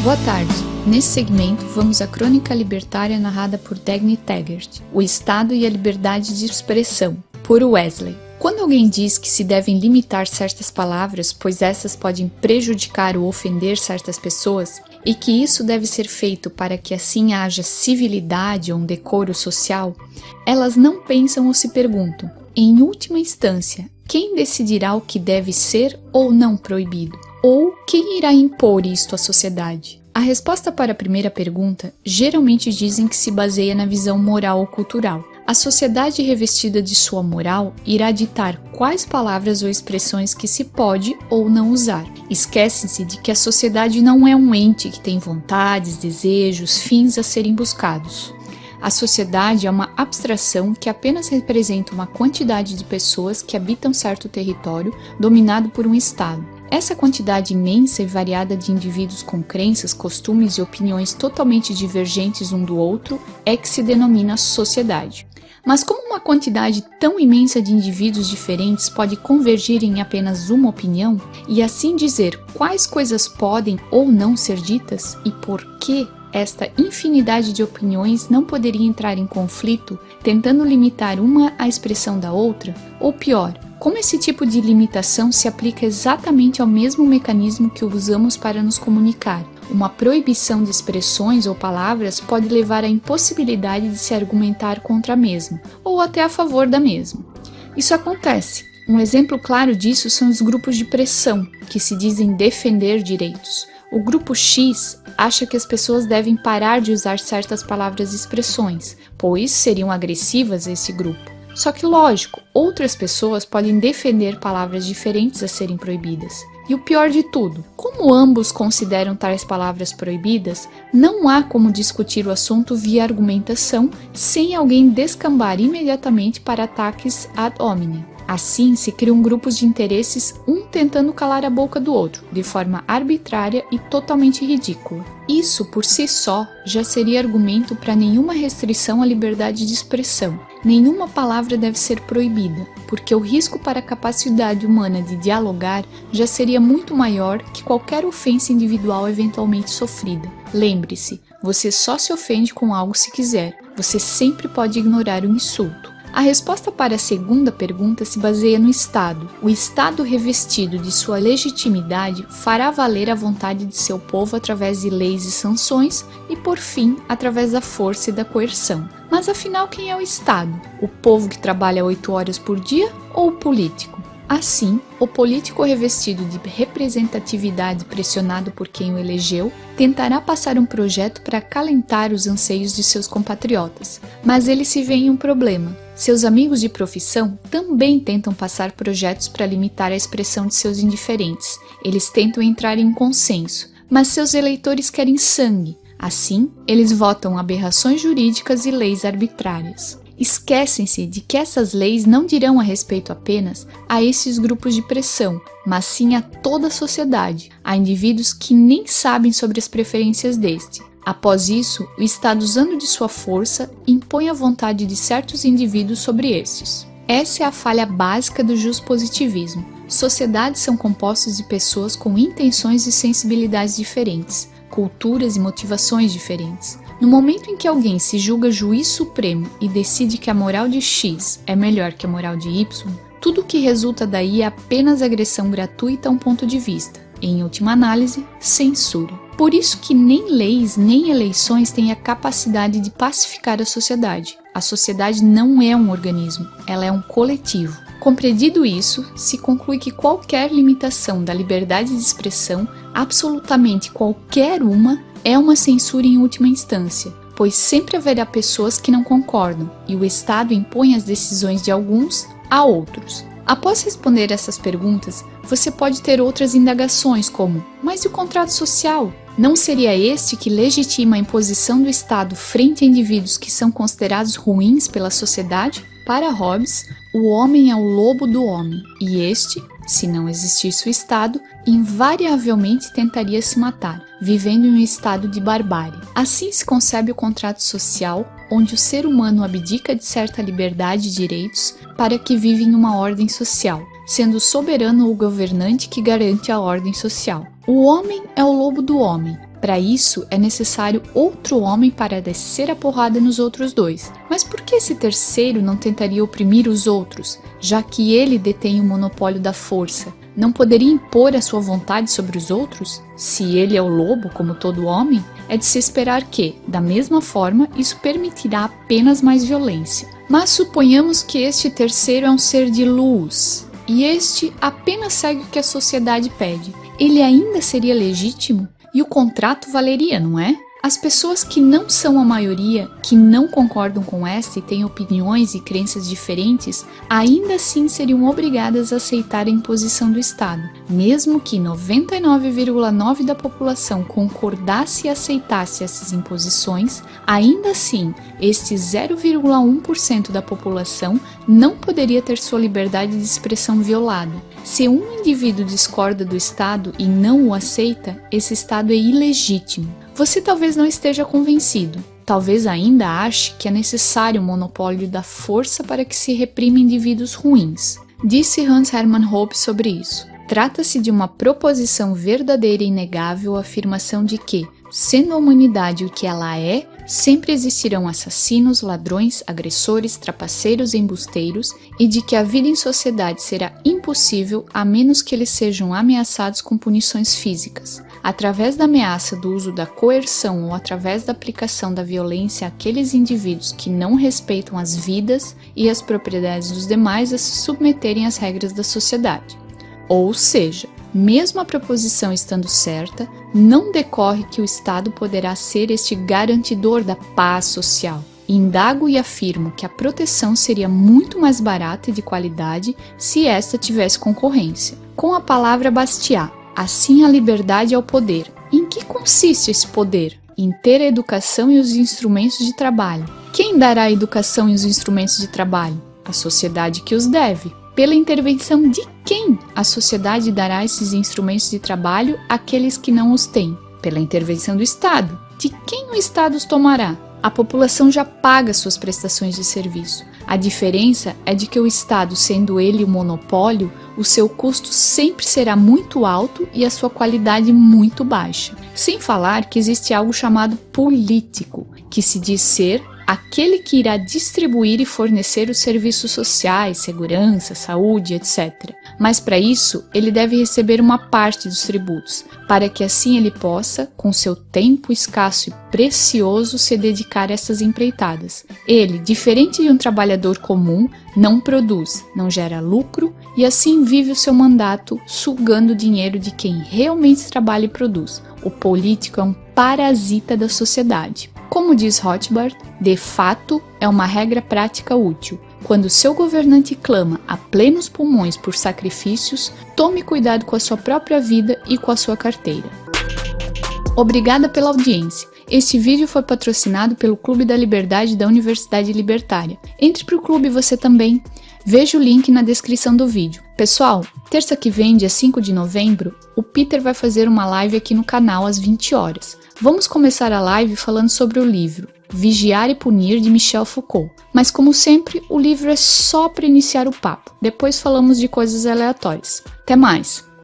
Boa tarde. Nesse segmento, vamos à crônica libertária narrada por Dagny Taggart, O Estado e a Liberdade de Expressão, por Wesley. Quando alguém diz que se devem limitar certas palavras, pois essas podem prejudicar ou ofender certas pessoas, e que isso deve ser feito para que assim haja civilidade ou um decoro social, elas não pensam ou se perguntam, em última instância, quem decidirá o que deve ser ou não proibido? Ou quem irá impor isto à sociedade? A resposta para a primeira pergunta geralmente dizem que se baseia na visão moral ou cultural. A sociedade revestida de sua moral irá ditar quais palavras ou expressões que se pode ou não usar. Esquecem-se de que a sociedade não é um ente que tem vontades, desejos, fins a serem buscados. A sociedade é uma abstração que apenas representa uma quantidade de pessoas que habitam certo território dominado por um Estado. Essa quantidade imensa e variada de indivíduos com crenças, costumes e opiniões totalmente divergentes um do outro é que se denomina sociedade. Mas como uma quantidade tão imensa de indivíduos diferentes pode convergir em apenas uma opinião, e assim dizer quais coisas podem ou não ser ditas e por que esta infinidade de opiniões não poderia entrar em conflito, tentando limitar uma à expressão da outra? Ou pior, como esse tipo de limitação se aplica exatamente ao mesmo mecanismo que usamos para nos comunicar? Uma proibição de expressões ou palavras pode levar à impossibilidade de se argumentar contra a mesma, ou até a favor da mesma. Isso acontece. Um exemplo claro disso são os grupos de pressão, que se dizem defender direitos. O grupo X acha que as pessoas devem parar de usar certas palavras e expressões, pois seriam agressivas a esse grupo. Só que, lógico, outras pessoas podem defender palavras diferentes a serem proibidas. E o pior de tudo, como ambos consideram tais palavras proibidas, não há como discutir o assunto via argumentação sem alguém descambar imediatamente para ataques ad hominem. Assim, se criam grupos de interesses, um tentando calar a boca do outro, de forma arbitrária e totalmente ridícula. Isso, por si só, já seria argumento para nenhuma restrição à liberdade de expressão. Nenhuma palavra deve ser proibida, porque o risco para a capacidade humana de dialogar já seria muito maior que qualquer ofensa individual eventualmente sofrida. Lembre-se, você só se ofende com algo se quiser, você sempre pode ignorar um insulto. A resposta para a segunda pergunta se baseia no Estado. O Estado revestido de sua legitimidade fará valer a vontade de seu povo através de leis e sanções e, por fim, através da força e da coerção. Mas afinal, quem é o Estado? O povo que trabalha 8 horas por dia ou o político? Assim, o político revestido de representatividade pressionado por quem o elegeu tentará passar um projeto para acalentar os anseios de seus compatriotas. Mas ele se vê em um problema. Seus amigos de profissão também tentam passar projetos para limitar a expressão de seus indiferentes. Eles tentam entrar em consenso, mas seus eleitores querem sangue. Assim, eles votam aberrações jurídicas e leis arbitrárias. Esquecem-se de que essas leis não dirão a respeito apenas a esses grupos de pressão, mas sim a toda a sociedade, a indivíduos que nem sabem sobre as preferências deste. Após isso, o Estado, usando de sua força, impõe a vontade de certos indivíduos sobre estes. Essa é a falha básica do juspositivismo. Sociedades são compostas de pessoas com intenções e sensibilidades diferentes, culturas e motivações diferentes. No momento em que alguém se julga juiz supremo e decide que a moral de X é melhor que a moral de Y, tudo o que resulta daí é apenas agressão gratuita a um ponto de vista. Em última análise, censura. Por isso que nem leis nem eleições têm a capacidade de pacificar a sociedade. A sociedade não é um organismo, ela é um coletivo. Compreendido isso, se conclui que qualquer limitação da liberdade de expressão, absolutamente qualquer uma, é uma censura em última instância, pois sempre haverá pessoas que não concordam, e o Estado impõe as decisões de alguns a outros. Após responder essas perguntas, você pode ter outras indagações como: mas e o contrato social? Não seria este que legitima a imposição do Estado frente a indivíduos que são considerados ruins pela sociedade? Para Hobbes, o homem é o lobo do homem, e este, se não existisse o Estado, invariavelmente tentaria se matar, vivendo em um estado de barbárie. Assim se concebe o contrato social, onde o ser humano abdica de certa liberdade e direitos para que vive em uma ordem social, sendo o soberano o governante que garante a ordem social. O homem é o lobo do homem, Para isso, é necessário outro homem para descer a porrada nos outros dois. Mas por que esse terceiro não tentaria oprimir os outros, já que ele detém o monopólio da força? Não poderia impor a sua vontade sobre os outros? Se ele é o lobo, como todo homem, é de se esperar que, da mesma forma, isso permitirá apenas mais violência. Mas suponhamos que este terceiro é um ser de luz, e este apenas segue o que a sociedade pede. Ele ainda seria legítimo? E o contrato valeria, não é? As pessoas que não são a maioria, que não concordam com esta e têm opiniões e crenças diferentes, ainda assim seriam obrigadas a aceitar a imposição do Estado. Mesmo que 99,9% da população concordasse e aceitasse essas imposições, ainda assim, este 0,1% da população não poderia ter sua liberdade de expressão violada. Se um indivíduo discorda do Estado e não o aceita, esse Estado é ilegítimo. Você talvez não esteja convencido, talvez ainda ache que é necessário o monopólio da força para que se reprima indivíduos ruins. Disse Hans Hermann Hoppe sobre isso. Trata-se de uma proposição verdadeira e inegável, a afirmação de que, sendo a humanidade o que ela é, sempre existirão assassinos, ladrões, agressores, trapaceiros e embusteiros, e de que a vida em sociedade será impossível a menos que eles sejam ameaçados com punições físicas. Através da ameaça do uso da coerção ou através da aplicação da violência àqueles indivíduos que não respeitam as vidas e as propriedades dos demais a se submeterem às regras da sociedade. Ou seja, mesmo a proposição estando certa, não decorre que o Estado poderá ser este garantidor da paz social. Indago e afirmo que a proteção seria muito mais barata e de qualidade se esta tivesse concorrência. Com a palavra Bastiat, assim a liberdade é o poder. Em que consiste esse poder? Em ter a educação e os instrumentos de trabalho. Quem dará a educação e os instrumentos de trabalho? A sociedade que os deve. Pela intervenção de quem a sociedade dará esses instrumentos de trabalho àqueles que não os têm? Pela intervenção do Estado. De quem o Estado os tomará? A população já paga suas prestações de serviço. A diferença é de que o Estado, sendo ele o monopólio, o seu custo sempre será muito alto e a sua qualidade muito baixa. Sem falar que existe algo chamado político, que se diz ser aquele que irá distribuir e fornecer os serviços sociais, segurança, saúde, etc. Mas para isso, ele deve receber uma parte dos tributos, para que assim ele possa, com seu tempo escasso e precioso, se dedicar a essas empreitadas. Ele, diferente de um trabalhador comum, não produz, não gera lucro e assim vive o seu mandato sugando o dinheiro de quem realmente trabalha e produz. O político é um parasita da sociedade. Como diz Rothbard, de fato é uma regra prática útil. Quando seu governante clama a plenos pulmões por sacrifícios, tome cuidado com a sua própria vida e com a sua carteira. Obrigada pela audiência. Este vídeo foi patrocinado pelo Clube da Liberdade da Universidade Libertária. Entre para o clube você também. Veja o link na descrição do vídeo. Pessoal, terça que vem, dia 5 de novembro, o Peter vai fazer uma live aqui no canal às 20 horas. Vamos começar a live falando sobre o livro Vigiar e Punir, de Michel Foucault. Mas como sempre, o livro é só para iniciar o papo. Depois falamos de coisas aleatórias. Até mais!